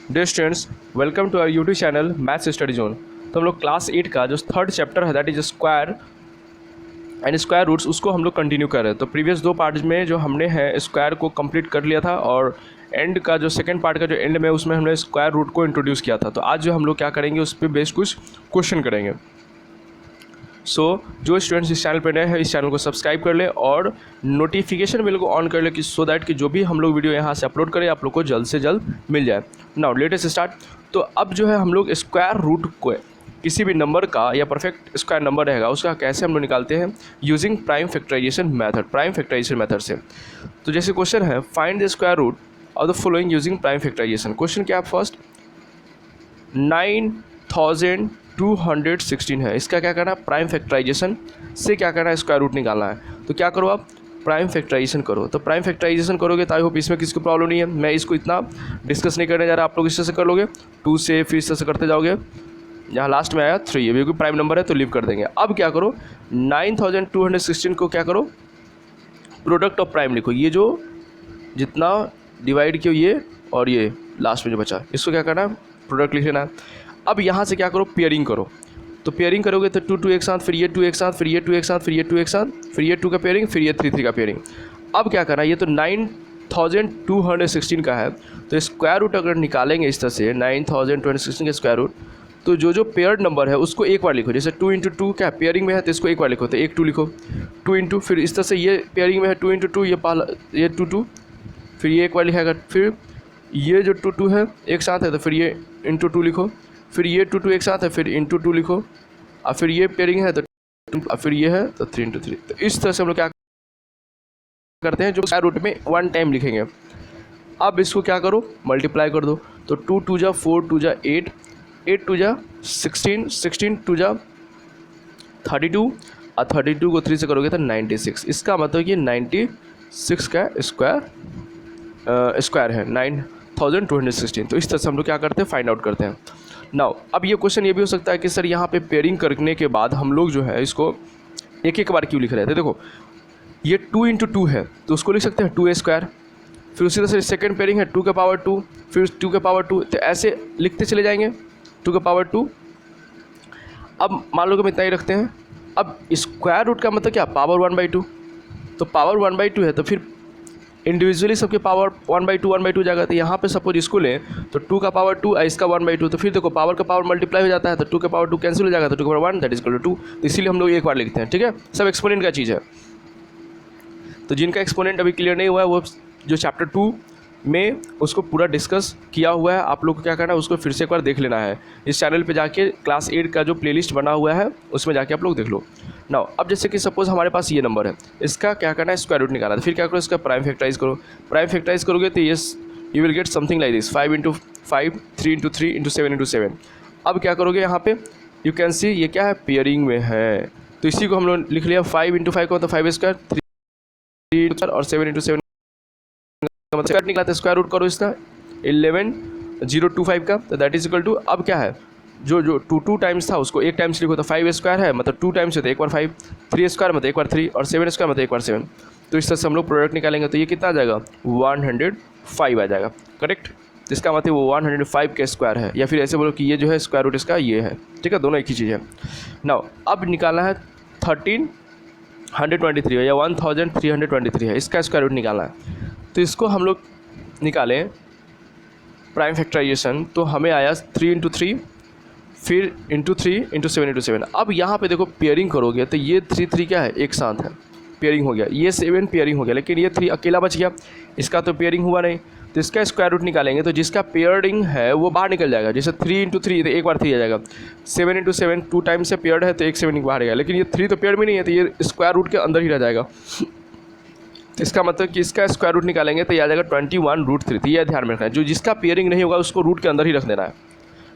Dear students, welcome to our YouTube channel maths study zone. तो हम लोग class 8 का जो थर्ड चैप्टर है that is square and square roots उसको हम लोग कंटिन्यू कर रहे हैं। तो प्रीवियस दो पार्ट्स में जो हमने है स्क्वायर को कंप्लीट कर लिया था और एंड का जो सेकंड पार्ट का जो एंड में उसमें हमने स्क्वायर रूट को इंट्रोड्यूस किया था। तो आज जो हम लोग क्या करेंगे उस पर बेस्ड कुछ क्वेश्चन करेंगे। जो स्टूडेंट्स इस चैनल पर नए हैं इस चैनल को सब्सक्राइब कर ले और नोटिफिकेशन बेल को ऑन कर ले कि सो दैट कि जो भी हम लोग वीडियो यहाँ से अपलोड करें आप लोग को जल्द से जल्द मिल जाए। Now latest start. तो अब जो है हम लोग स्क्वायर रूट को किसी भी नंबर का या परफेक्ट स्क्वायर नंबर रहेगा उसका कैसे हम लोग निकालते हैं यूजिंग प्राइम फैक्टराइजेशन मेथड से। तो जैसे क्वेश्चन है find the square root of the following using prime factorisation. Question क्या है फर्स्ट 9216 है, इसका क्या करना है प्राइम फैक्टराइजेशन से क्या करना है स्क्वायर रूट निकालना है। तो क्या करो आप प्राइम फैक्टराइजेशन करो। तो प्राइम फैक्टराइजेशन करोगे तो आई होप इसमें किसी को प्रॉब्लम नहीं है, मैं इसको इतना डिस्कस नहीं करने जा रहा, आप लोग इस तरह से कर लोगे 2 से फिर इस तरह से करते जाओगे जहाँ लास्ट में आया 3 अभी क्योंकि प्राइम नंबर है तो लीव कर देंगे। अब क्या करो 9216 को क्या करो प्रोडक्ट ऑफ प्राइम लिखो, ये जो जितना डिवाइड किया ये और ये लास्ट में जो बचा इसको क्या करना है प्रोडक्ट लिख लेना है। अब यहाँ से क्या करो पेयरिंग करो। तो पेयरिंग करोगे तो 2 एक साथ, फिर ये 2 एक साथ, फिर ये 2 एक साथ, फिर ये 2 एक साथ, फिर ये 2 का पेयरिंग, फिर ये 3 का पेयरिंग। अब क्या करना है ये तो 9216 का है तो स्क्वायर रूट अगर निकालेंगे इस तरह से 9216 का स्क्वायर रूट तो जो पेयर्ड नंबर है उसको एक बार लिखो। जैसे 2 × 2 क्या पेयरिंग में है तो इसको एक बार लिखो तो 1 2 लिखो 2 × फिर इस तरह से ये पेयरिंग में है 2 × 2 ये 2 2 फिर ये एक बार लिखाएगा, फिर ये जो 2 2 है एक साथ है तो फिर ये × 2 लिखो, फिर ये 2 2 एक साथ है फिर × 2 लिखो और फिर ये पेयरिंग है तो फिर ये है तो 3 × 3। तो इस तरह से हम लोग क्या करते हैं जो स्क्वायर रूट में 1 टाइम लिखेंगे। अब इसको क्या करो मल्टीप्लाई कर दो। तो 2 2 जा 4 2 जा 8 8 2 जा 16 16 2 जा 32 और 32 को 3 से करोगे तो 96। इसका मतलब कि 96 का स्क्वायर है 9216। तो इस तरह से हम लोग क्या करते हैं फाइंड आउट करते हैं। नाउ अब ये क्वेश्चन ये भी हो सकता है कि सर यहाँ पे पेयरिंग करने के बाद हम लोग जो है इसको एक एक बार क्यों लिख रहे थे। देखो ये 2 × 2 है तो उसको लिख सकते हैं 2a²। फिर उसी तरह से सेकेंड पेयरिंग है 2 का पावर 2 फिर 2 का पावर 2, तो ऐसे लिखते चले जाएंगे 2 का पावर 2। अब मान लो कि हम इतना ही रखते हैं। अब स्क्वायर रूट का मतलब क्या पावर 1/2, तो पावर 1/2 है तो फिर इंडिविजुअली सबके पावर 1/2 जाएगा। तो यहाँ पे सपोज इसको लें तो 2 का पावर 2 और इसका 1/2, तो फिर देखो पावर का पावर मल्टीप्लाई हो जाता है तो 2 का पावर 2 कैंसिल हो जाएगा तो 2 का power 1 that is equal to 2। तो इसीलिए हम लोग एक बार लिखते हैं, ठीक है। सब एक्सपोनेंट का चीज़ है। तो जिनका एक्सपोनेंट अभी क्लियर नहीं हुआ है वो जो चैप्टर 2 में उसको पूरा डिस्कस किया हुआ है, आप लोग को क्या करना है उसको फिर से एक बार देख लेना है। इस चैनल पे जाके क्लास 8 का जो प्लेलिस्ट बना हुआ है उसमें जाके आप लोग देख लो। नाउ अब जैसे कि सपोज हमारे पास ये नंबर है, इसका क्या करना है स्क्वायर रूट निकालना है। फिर क्या करो इसका प्राइम फैक्टराइज करो। प्राइम फैक्टराइज करोगे तो ये you will get something like this 5 × 5 3 × 3 × 7 × 7। अब क्या करोगे यहाँ पे यू कैन सी ये क्या है पेयरिंग में है तो इसी को हम लोग लिख लिया 5 × 5 का मतलब 5² 3 और 7 × 7 मतलब निकला था स्क्वायर रूट करो इसका 11025 का तो दैट इज इक्वल टू अब क्या है जो 2 टाइम्स था उसको एक टाइम्स लिखो तो 5² है मतलब 2 टाइम्स है तो एक बार 5 3² मतलब एक बार 3 और 7² मतलब एक बार 7। तो इस तरह से हम लोग प्रोडक्ट निकालेंगे तो ये कितना आ जाएगा 105 आ जाएगा करेक्ट। तो इसका मतलब वो 105 का स्क्वायर है या फिर ऐसे बोलो कि ये जो है स्क्वायर रूट इसका ये है, ठीक है, दोनों एक ही चीज़ है। नाउ अब निकालना है 1323 या 1323 है, इसका स्क्वायर रूट निकालना है। तो इसको हम लोग निकालें प्राइम फैक्टराइजेशन तो हमें आया 3 × 3 फिर × 3 × 7 × 7। अब यहाँ पे देखो पेयरिंग करोगे तो ये 3 क्या है एक साथ है पेयरिंग हो गया, ये 7 पेयरिंग हो गया लेकिन ये 3 अकेला बच गया, इसका तो पेयरिंग हुआ नहीं। तो इसका स्क्वायर रूट निकालेंगे तो जिसका पेयरिंग है वो बाहर निकल जाएगा। जैसे 3 × 3 तो एक बार 3 आ जाएगा, 7 × 7 2 टाइम्स से पेयर्ड है तो एक 7 बाहर गया, लेकिन ये 3 तो पेयर में नहीं है तो ये स्क्वायर रूट के अंदर ही रह जाएगा। तो इसका मतलब कि इसका स्क्वायर रूट निकालेंगे तो ये आ जाएगा 21√3। तो ये ध्यान में रखना है जो जिसका पेयरिंग नहीं होगा उसको रूट के अंदर ही रख देना है।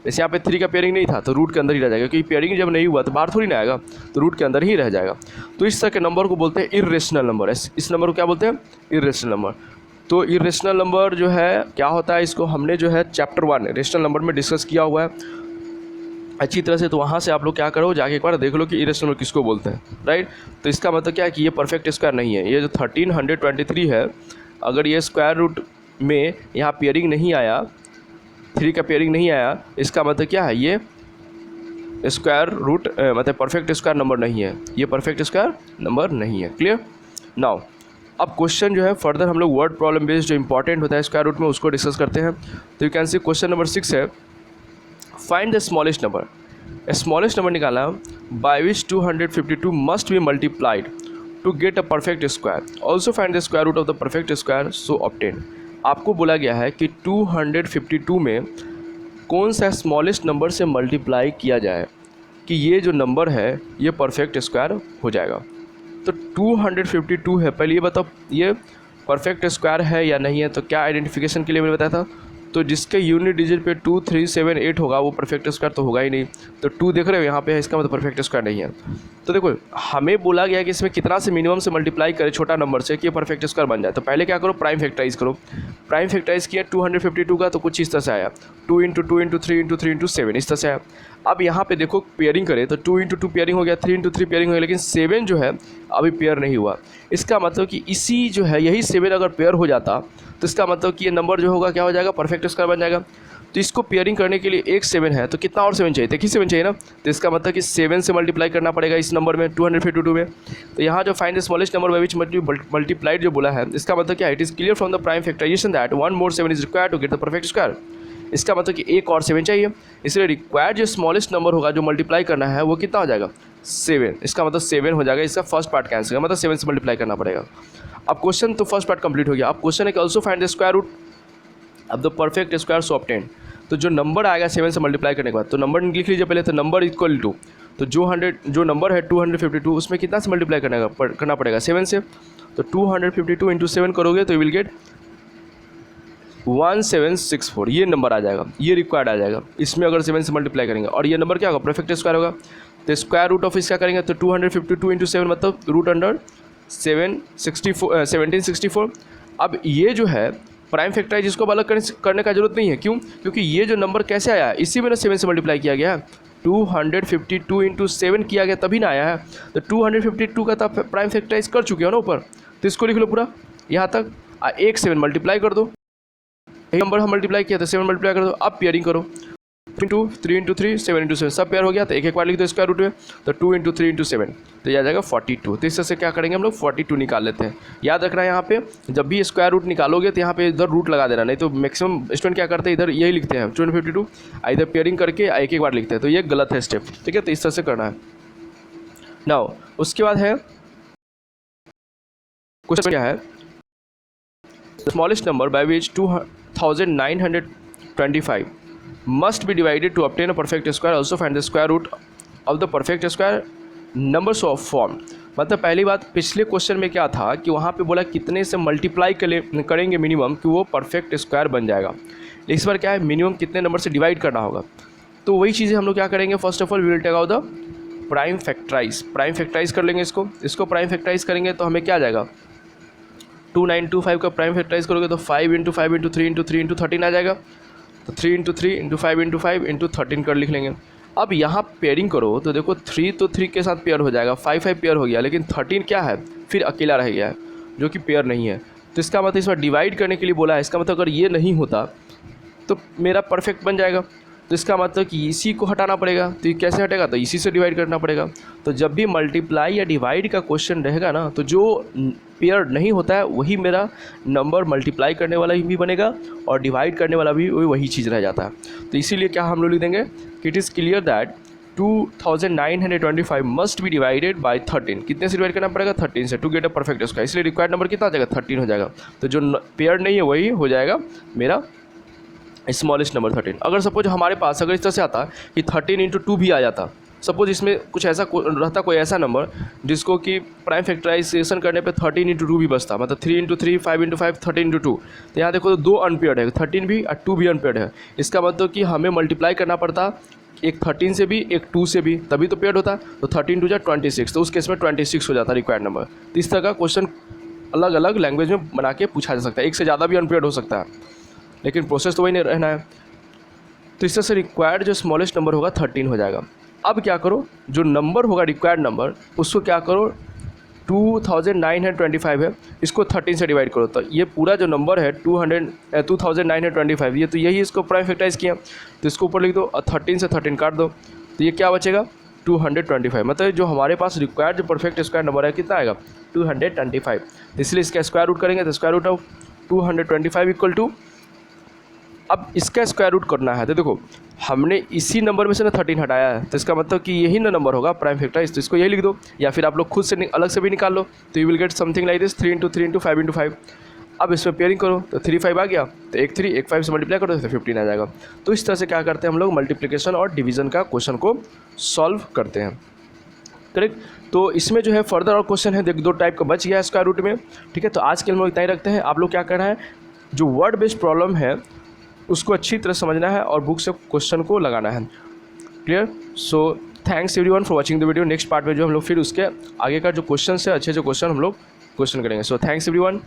जैसे यहाँ पे 3 का पेयरिंग नहीं था तो रूट के अंदर ही रह जाएगा क्योंकि पेयरिंग जब नहीं हुआ तो बाहर थोड़ी ना आएगा तो रूट के अंदर ही रह जाएगा। तो इस तरह के नंबर को बोलते हैं इर्रेशनल नंबर। इस नंबर को क्या बोलते हैं इर्रेशनल नंबर। तो इर्रेशनल नंबर जो है क्या होता है इसको हमने जो है चैप्टर 1 रेशनल नंबर में डिस्कस किया हुआ है अच्छी तरह से। तो वहाँ से आप लोग क्या करो जाके एक बार देख लो कि इरेशनल नंबर किसको बोलते हैं, राइट। तो इसका मतलब क्या है कि ये परफेक्ट स्क्वायर नहीं है। ये जो 1323 है अगर ये स्क्वायर रूट में यहाँ पेयरिंग नहीं आया 3 का पेयरिंग नहीं आया, इसका मतलब क्या है, ये स्क्वायर रूट मतलब परफेक्ट स्क्वायर नंबर नहीं है, ये परफेक्ट स्क्वायर नंबर नहीं है। क्लियर। नाउ अब क्वेश्चन जो है फर्दर हम लोग वर्ड प्रॉब्लम बेस्ड जो इंपॉर्टेंट होता है स्क्वायर रूट में उसको डिस्कस करते हैं। तो you can see question number 6 है, find the smallest number. Smallest number निकाला by which 252 must be multiplied to get a perfect square, also find the square root of the perfect square so obtain. आपको बोला गया है कि 252 में कौन सा स्मॉलेस्ट नंबर से मल्टीप्लाई किया जाए कि ये जो नंबर है ये परफेक्ट स्क्वायर हो जाएगा। तो 252 है, पहले ये बताओ ये परफेक्ट स्क्वायर है या नहीं है। तो क्या आइडेंटिफिकेशन के लिए मैंने बताया था, तो जिसके यूनिट डिजिट पे 2 3 7 8 होगा वो परफेक्ट स्क्वायर तो होगा ही नहीं। तो 2 देख रहे हो यहाँ पे है, इसका मतलब परफेक्ट स्क्वायर नहीं है। तो देखो हमें बोला गया कि इसमें कितना से मिनिमम से मल्टीप्लाई करे छोटा नंबर से कि ये परफेक्ट स्क्वायर बन जाए। तो पहले क्या करो, प्राइम फैक्टराइज करो। प्राइम फैक्टराइज किया 252 का तो कुछ इस तरह से आया 2 × 2 × 3 × 3 × 7 इस तरह से आया। अब यहाँ पे देखो पेयरिंग करें तो 2 × 2 पेयरिंग हो गया, 3 × 3 पेयरिंग हो गया, लेकिन 7 जो है अभी पेयर नहीं हुआ। इसका मतलब कि इसी जो है यही 7 अगर पेयर हो जाता तो इसका मतलब कि ये नंबर जो होगा क्या हो जाएगा, परफेक्ट स्क्वायर बन जाएगा। तो इसको पेयरिंग करने के लिए एक 7 है तो कितना और 7 चाहिए, एक ही 7 चाहिए ना। तो इसका मतलब कि 7 से मल्टीप्लाई करना पड़ेगा इस नंबर में 252 में। तो यहाँ जो find the smallest number by which multiplied जो बोला है, इसका मतलब क्या है, it is clear from the prime factorisation that 1 more 7 is required to get the perfect square. इसका मतलब कि एक और 7 चाहिए, इसलिए रिक्वायर्ड जो स्मॉलेस्ट नंबर होगा जो मल्टीप्लाई करना है वो कितना हो जाएगा, 7। इसका मतलब 7 हो जाएगा, इसका फर्स्ट पार्ट कैंसिल है, मतलब 7 से मल्टीप्लाई करना पड़ेगा। अब क्वेश्चन तो फर्स्ट पार्ट कंप्लीट हो गया। अब क्वेश्चन है कि also find the square root of the perfect square so obtain. तो जो नंबर आएगा 7 से मल्टीप्लाई करने के बाद, तो नंबर लिख लीजिए पहले। तो नंबर इक्वल टू, तो जो नंबर है 252 उसमें कितना से मल्टीप्लाई करना पड़ेगा, 7 से। तो 252 × 7 करोगे तो यू विल गेट 1764, ये नंबर आ जाएगा, ये रिक्वायर्ड आ जाएगा। इसमें अगर 7 से मल्टीप्लाई करेंगे और ये नंबर क्या होगा, परफेक्ट स्क्वायर होगा। तो स्क्वायर रूट ऑफ इसका करेंगे तो 252 × 7 मतलब रूट अंडर 1764। अब ये जो है प्राइम फैक्टराइज इसको अलग करने का जरूरत नहीं है, क्यों, क्योंकि ये जो नंबर कैसे आया है, इसी में ना 7 से मल्टीप्लाई किया गया है, 252 × 7 किया गया तभी ना आया है। तो 252 का तो प्राइम फैक्टराइज कर चुके हो ना ऊपर, तो इसको लिख लो पूरा यहाँ तक, एक 7 मल्टीप्लाई कर दो, एक नंबर हम मल्टीप्लाई किया तो 7 मल्टीप्लाई कर दो। अब पेयरिंग करो 2 × 3 × 3 7 × 7 सब पेयर हो गया, तो एक बार लिख दो स्क्वायर रूट में। तो 2 × 3 × 7 तो यह आ जाएगा 42। तो इस तरह से क्या करेंगे हम लोग 42 निकाल लेते हैं। याद रखना है यहाँ पे जब भी स्क्वायर रूट निकालोगे तो यहाँ पे इधर रूट लगा देना, नहीं तो मैक्सिमम स्टूडेंट क्या करते हैं इधर यही लिखते हैं 252 इधर पेयरिंग करके एक बार लिखते हैं, तो ये गलत है स्टेप, ठीक है। तो इस तरह से करना है। नाउ उसके बाद है क्वेश्चन क्या है, smallest number by which 2925 must be divided to obtain a perfect square, also find the square root of the perfect square numbers of form। मतलब पहली बात पिछले क्वेश्चन में क्या था कि वहाँ पे बोला कितने से मल्टीप्लाई करेंगे मिनिमम कि वो परफेक्ट स्क्वायर बन जाएगा। इस बार क्या है, मिनिमम कितने नंबर से डिवाइड करना होगा। तो वही चीज़ें हम लोग क्या करेंगे, first of all we will take out the prime factorise कर लेंगे इसको प्राइम फैक्टराइज करेंगे तो हमें क्या आ जाएगा, 2925 का प्राइम फैक्टराइज करोगे तो 5 × 5 × 3 × 3 × 13 आ जाएगा। तो 3 × 3 × 5 × 5 × 13 कर लिख लेंगे। अब यहाँ पेयरिंग करो तो देखो 3 तो 3 के साथ पेयर हो जाएगा, 5 5 पेयर हो गया, लेकिन 13 क्या है फिर अकेला रह गया है जो कि पेयर नहीं है। तो इसका मतलब इस बार डिवाइड करने के लिए बोला है, इसका मतलब अगर ये नहीं होता तो मेरा परफेक्ट बन जाएगा। तो इसका मतलब कि इसी को हटाना पड़ेगा, तो ये कैसे हटेगा, तो इसी से डिवाइड करना पड़ेगा। तो जब भी मल्टीप्लाई या डिवाइड का क्वेश्चन रहेगा ना, तो जो पेयर नहीं होता है वही मेरा नंबर मल्टीप्लाई करने वाला भी बनेगा और डिवाइड करने वाला भी वही चीज़ रह जाता है। तो इसीलिए क्या हम लोग लिख देंगे कि it is clear that 2925 must be divided by 13। कितने से डिवाइड करना पड़ेगा, 13 से, to get a perfect square. इसलिए रिक्वायर्ड नंबर कितना आ जाएगा, 13 हो जाएगा। तो जो पेयर नहीं है वही हो जाएगा मेरा स्मॉलेस्ट नंबर 13। अगर सपोज हमारे पास अगर इस तरह से आता कि 13 × 2 भी आ जाता, सपोज इसमें कुछ ऐसा रहता कोई ऐसा नंबर जिसको कि प्राइम फैक्टराइजेशन करने पे 13 × 2 भी बचता, मतलब 3 × 3 5 × 5 13 × 2। तो यहाँ देखो तो 2 अनपेयर्ड है, 13 भी और 2 भी अनपेयर्ड है। इसका मतलब कि हमें मल्टीप्लाई करना पड़ता एक 13 से भी एक 2 से भी, तभी तो पेयर्ड होता। तो 13 × 2 = 26, तो उस केस में 26 हो जाता रिक्वायर्ड नंबर। तो इस तरह का क्वेश्चन अलग अलग लैंग्वेज में बना के पूछा जा सकता है, एक से ज़्यादा भी अनपेयर्ड हो सकता है, लेकिन प्रोसेस तो वही नहीं रहना है। तो इस तरह से रिक्वायर्ड जो स्मॉलेस्ट नंबर होगा 13 हो जाएगा। अब क्या करो, जो नंबर होगा रिक्वायर्ड नंबर उसको क्या करो 2925 है, इसको 13 से डिवाइड करो तो ये पूरा जो नंबर है 2925, ये तो यही इसको प्राइम फैक्टराइज किया, तो इसको ऊपर लिख दो और 13 से 13 काट दो, तो ये क्या बचेगा 225। मतलब जो हमारे पास रिक्वायर्ड जो परफेक्ट स्क्वायर नंबर है कितना आएगा 225। तो इसलिए इसका स्क्वायर रूट करेंगे तो square root of 225 equal to, अब इसका स्क्वायर रूट करना है तो देखो हमने इसी नंबर में से ना 13 हटाया है, तो इसका मतलब कि यही ना नंबर होगा प्राइम फैक्टराइज, तो इसको यही लिख दो, या फिर आप लोग खुद से अलग से भी निकाल लो, तो you will get something like this 3 × 3 × 5 × 5। अब इसमें पेयरिंग करो तो 3 5 आ गया, तो एक 3 एक 5 से मल्टीप्लाई करो तो 15 आ जाएगा। तो इस तरह से क्या करते हैं हम लोग मल्टीप्लिकेशन और डिवीजन का क्वेश्चन को सॉल्व करते हैं, करेक्ट। तो इसमें जो है फर्दर और क्वेश्चन है, देख 2 टाइप का बच गया है स्क्वायर रूट में, ठीक है। तो आज के लिए हम लोग इतना ही रखते हैं। आप लोग क्या करना है, जो वर्ड बेस्ड प्रॉब्लम है उसको अच्छी तरह समझना है और बुक से क्वेश्चन को लगाना है, clear. So thanks everyone for watching the video. Next part में जो हम लोग फिर उसके आगे का जो क्वेश्चन है, अच्छे क्वेश्चन हम लोग क्वेश्चन करेंगे। So thanks everyone.